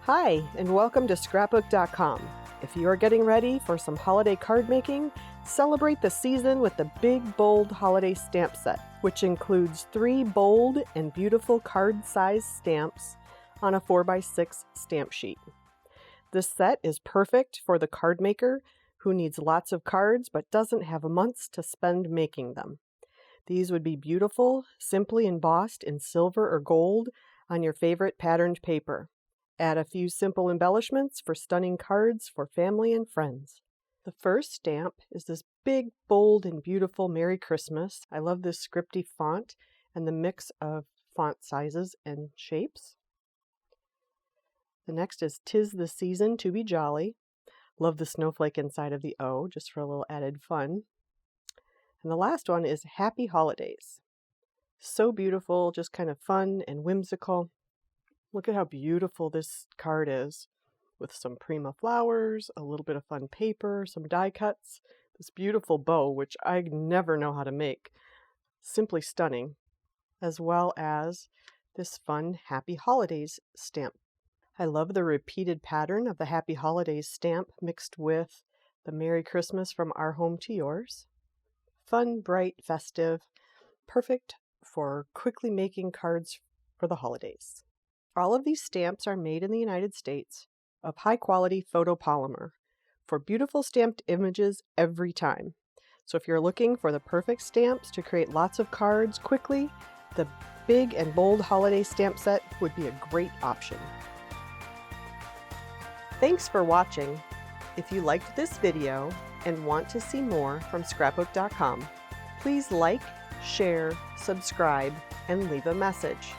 Hi, and welcome to Scrapbook.com. If you are getting ready for some holiday card making, celebrate the season with the Big Bold Holiday Stamp Set, which includes 3 bold and beautiful card-sized stamps on a 4x6 stamp sheet. This set is perfect for the card maker who needs lots of cards but doesn't have months to spend making them. These would be beautiful, simply embossed in silver or gold on your favorite patterned paper. Add a few simple embellishments for stunning cards for family and friends. The first stamp is this big, bold, and beautiful Merry Christmas. I love this scripty font and the mix of font sizes and shapes. The next is 'Tis the Season to be Jolly. Love the snowflake inside of the O, just for a little added fun. And the last one is Happy Holidays. So beautiful, just kind of fun and whimsical. Look at how beautiful this card is, with some Prima flowers, a little bit of fun paper, some die cuts, this beautiful bow, which I never know how to make. Simply stunning, as well as this fun Happy Holidays stamp. I love the repeated pattern of the Happy Holidays stamp mixed with the Merry Christmas from Our Home to Yours. Fun, bright, festive, perfect for quickly making cards for the holidays. All of these stamps are made in the United States of high-quality photopolymer for beautiful stamped images every time. So if you're looking for the perfect stamps to create lots of cards quickly, the Big and Bold Holiday Stamp Set would be a great option. Thanks for watching. If you liked this video and want to see more from Scrapbook.com, please like, share, subscribe, and leave a message.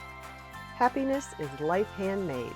Happiness is life handmade.